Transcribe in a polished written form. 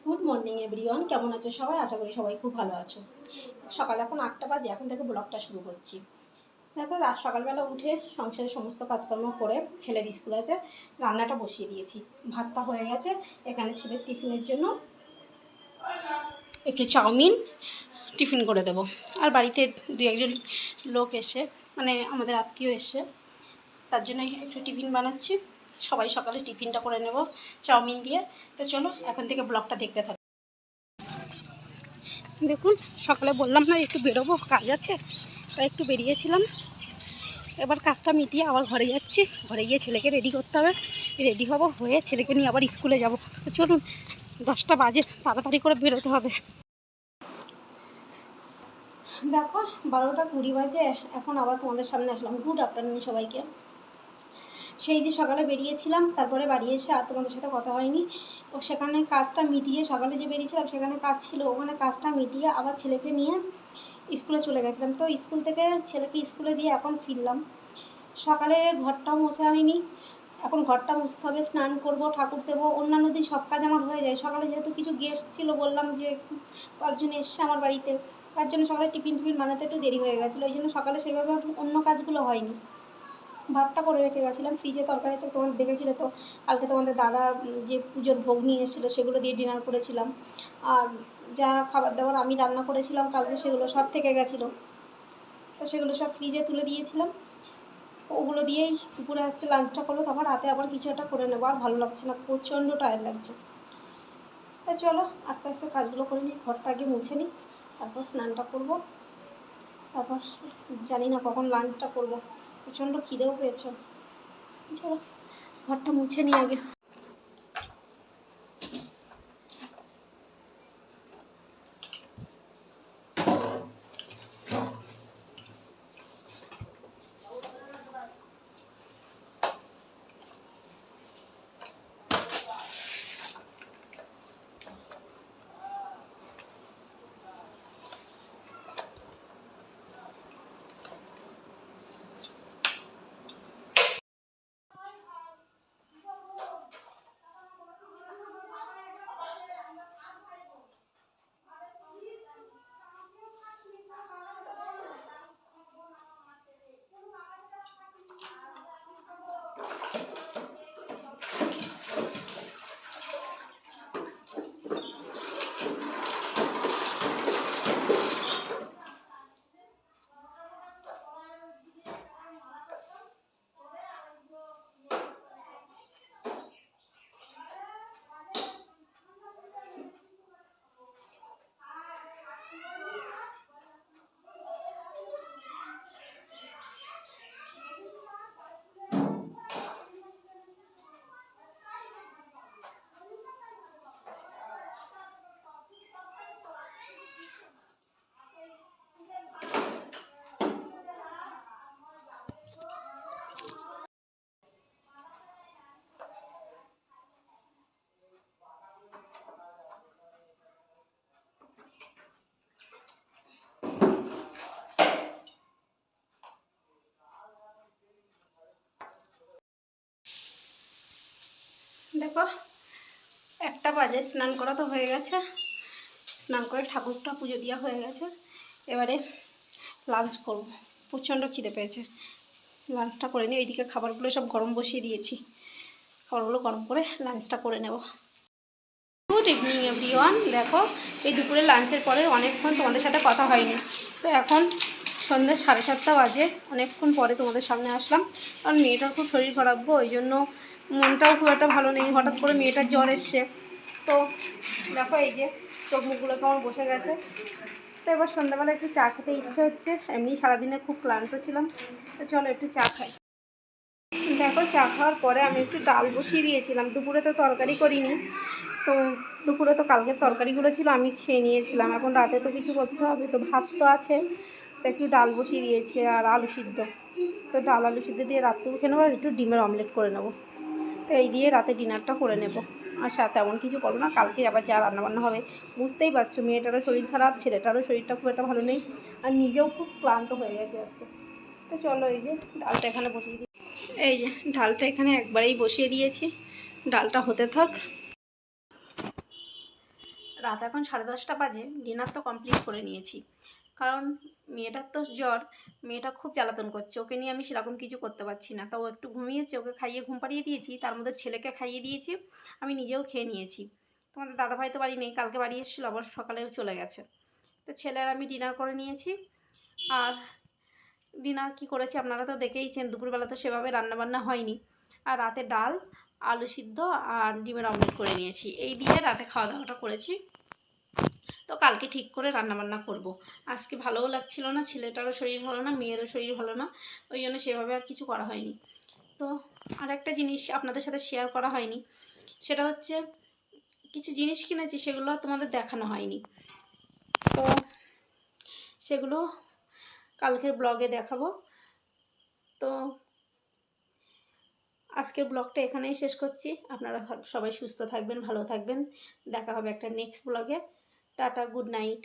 Good morning everyone, কেমন আছো সবাই? আশা করি সবাই খুব ভালো আছো। সকাল এখন 8টা বাজে, এখন থেকে ব্লগটা শুরু করছি। দেখো, সকালবেলা উঠে সংসারের সমস্ত কাজকর্ম করে ছেলের স্কুল আছে, রান্নাটা বসিয়ে দিয়েছি। ভাতটা হয়ে গেছে। এখানে ছেলের টিফিনের জন্য একটু চাউমিন টিফিন করে দেবো। আর বাড়িতে দু একজন লোক এসে, মানে আমাদের আত্মীয় এসে, তার জন্য একটু টিফিন বানাচ্ছি। সবাই সকালে টিফিনটা করে নেব চাউমিন দিয়ে। তো চলো এখন থেকে ব্লগটা দেখতে থাকো। দেখুন, সকালে বললাম না একটু বেরোবো, কাজ আছে, তাই একটু বেরিয়েছিলাম। এবার কাজটা মিটিয়ে আবার ঘরে যাচ্ছি। ঘরে গিয়ে ছেলেকে রেডি করতে হবে, রেডি হব, হয়ে ছেলেকে নিয়ে আবার স্কুলে যাব। তো চলুন, 10টা বাজে, তাড়াতাড়ি করে বেরোতে হবে। দেখো, 12টা 20 বাজে, এখন আবার তোমাদের সামনে আসলাম। গুড আফটারনুন সবাইকে। সেই যে সকালে বেরিয়েছিলাম, তারপরে বাড়ি এসে আর তোমাদের সাথে কথা হয়নি। ও সেখানে কাজটা মিটিয়ে, সকালে যে বেরিয়েছিলাম সেখানে কাজ ছিল, ওখানে কাজটা মিটিয়ে আবার ছেলেকে নিয়ে স্কুলে চলে গেছিলাম। তো স্কুল থেকে ছেলেকে স্কুলে দিয়ে এখন ফিরলাম। সকালে ঘরটাও মোছা হয়নি, এখন ঘরটা মুছতে হবে, স্নান করব, ঠাকুর দেবো। অন্যান্য দিন সব কাজ আমার হয়ে যায়। সকালে যেহেতু কিছু গেস্ট ছিল, বললাম যে কয়েকজন এসছে আমার বাড়িতে, তার জন্য সকালে টিফিন বানাতে একটু দেরি হয়ে গেছিলো। ওই জন্য সকালে সেভাবে অন্য কাজগুলো হয়নি। ভাতটা করে রেখে গেছিলাম, ফ্রিজে তরকারি আছে, তোমাদের দেখেছিলে তো। কালকে তোমাদের দাদা যে পুজোর ভোগ নিয়ে এসেছিলো, সেগুলো দিয়ে ডিনার করেছিলাম। আর যা খাবার দাবার আমি রান্না করেছিলাম কালকে, সেগুলো সব থেকে গেছিলো, তো সেগুলো সব ফ্রিজে তুলে দিয়েছিলাম। ওগুলো দিয়েই দুপুরে আজকে লাঞ্চটা করলো। তারপর রাতে আবার কিছু একটা করে নেবো। আর ভালো লাগছে না, প্রচণ্ড টায়ার্ড লাগছে। তো চলো আস্তে আস্তে কাজগুলো করে নিই। ঘরটা আগে মুছে নিই, তারপর স্নানটা করবো। তারপর জানি না কখন লাঞ্চটা করবো, প্রচণ্ড খিদেও পেয়েছে। চলো ঘরটা মুছে নিই আগে। দেখো, 1টা বাজে, স্নান করা তো হয়ে গেছে। স্নান করে ঠাকুরটা পুজো দেওয়া হয়ে গেছে। এবারে লাঞ্চ করব, প্রচণ্ড খিদে পেয়েছে। লাঞ্চটা করে নিই। ওইদিকে খাবারগুলো সব গরম বসিয়ে দিয়েছি, খাবারগুলো গরম করে লাঞ্চটা করে নেব। Good evening everyone. দেখো, এই দুপুরে লাঞ্চের পরে অনেকক্ষণ তোমাদের সাথে কথা হয়নি। তো এখন সন্ধ্যে 7:30 বাজে, অনেকক্ষণ পরে তোমাদের সামনে আসলাম। কারণ মেয়েটার খুব শরীর খারাপ গো, ওই জন্য মনটাও খুব একটা ভালো নেই। হঠাৎ করে মেয়েটার জ্বর এসছে। তো দেখো, এই যে চোখ মুখগুলো কেমন বসে গেছে। তো এবার সন্ধ্যাবেলা একটু চা খেতে ইচ্ছে হচ্ছে। এমনি সারাদিনে খুব ক্লান্ত ছিলাম, তো চলো একটু চা খাই। দেখো, চা খাওয়ার পরে আমি একটু ডাল বসিয়ে দিয়েছিলাম। দুপুরে তো তরকারি করিনি, তো দুপুরে তো কালকের তরকারিগুলো ছিল, আমি খেয়ে নিয়েছিলাম। এখন রাতে তো কিছু করতে হবে, তো ভাত তো আছে, তো একটু ডাল বসিয়ে দিয়েছি আর আলু সিদ্ধ। তো ডাল আলু সিদ্ধ দিয়ে রাত্রেও খেয়ে নেবো, আর একটু ডিমের অমলেট করে নেবো। তো এই দিয়ে রাতে ডিনারটা করে নেব। আর তেমন কিছু করবো না, কালকে আবার যা রান্নাবান্না হবে। বুঝতেই পারছো, মেয়েটারও শরীর খারাপ, ছেলেটারও শরীরটা খুব একটা ভালো নেই, আর নিজেও খুব ক্লান্ত হয়ে গেছে আজকে। তো চলো, এই যে ডালটা এখানে বসিয়ে দিই। এই যে ডালটা এখানে একবারেই বসিয়ে দিয়েছি, ডালটা হতে থাক। রাত এখন 10:30 বাজে, ডিনার তো কমপ্লিট করে নিয়েছি। কারণ মেয়েটার তো জ্বর, মেয়েটা খুব জ্বালাতন করছে, ওকে নিয়ে আমি সেরকম কিছু করতে পারছি না। তাও একটু ঘুমিয়েছে, ওকে খাইয়ে ঘুম পাড়িয়ে দিয়েছি, তার মধ্যে ছেলেকে খাইয়ে দিয়েছি, আমি নিজেও খেয়ে নিয়েছি। তোমাদের দাদাভাই তো বাড়ি নেই, কালকে বাড়ি এসেছিলো, আবার সকালেও চলে গেছে। তো ছেলে আর আমি ডিনার করে নিয়েছি। আর ডিনার কি করেছি আপনারা তো দেখেইছেন, দুপুরবেলা তো সেভাবে রান্নাবান্না হয়নি। আর রাতে ডাল, আলু সিদ্ধ আর ডিমের অমলেট করে নিয়েছি, এই দিয়ে রাতে খাওয়া দাওয়াটা করেছি। তো কালকে ঠিক করে রান্নাবান্না করব। আজকে ভালোও লাগছিল না, ছেলেটারও শরীর ভালো না, মেয়েরও শরীর ভালো না, ওই জন্য সেভাবে আর কিছু করা হয়নি। তো আর একটা জিনিস আপনাদের সাথে শেয়ার করা হয়নি, সেটা হচ্ছে কিছু জিনিস কিনেছি, সেগুলো তোমাদের দেখানো হয়নি। তো সেগুলো কালকের ব্লগে দেখাবো। তো আজকের ব্লগটা এখানেই শেষ করছি। আপনারা সবাই সুস্থ থাকবেন, ভালো থাকবেন। দেখা হবে একটা নেক্সট ব্লগে। Tata, good night.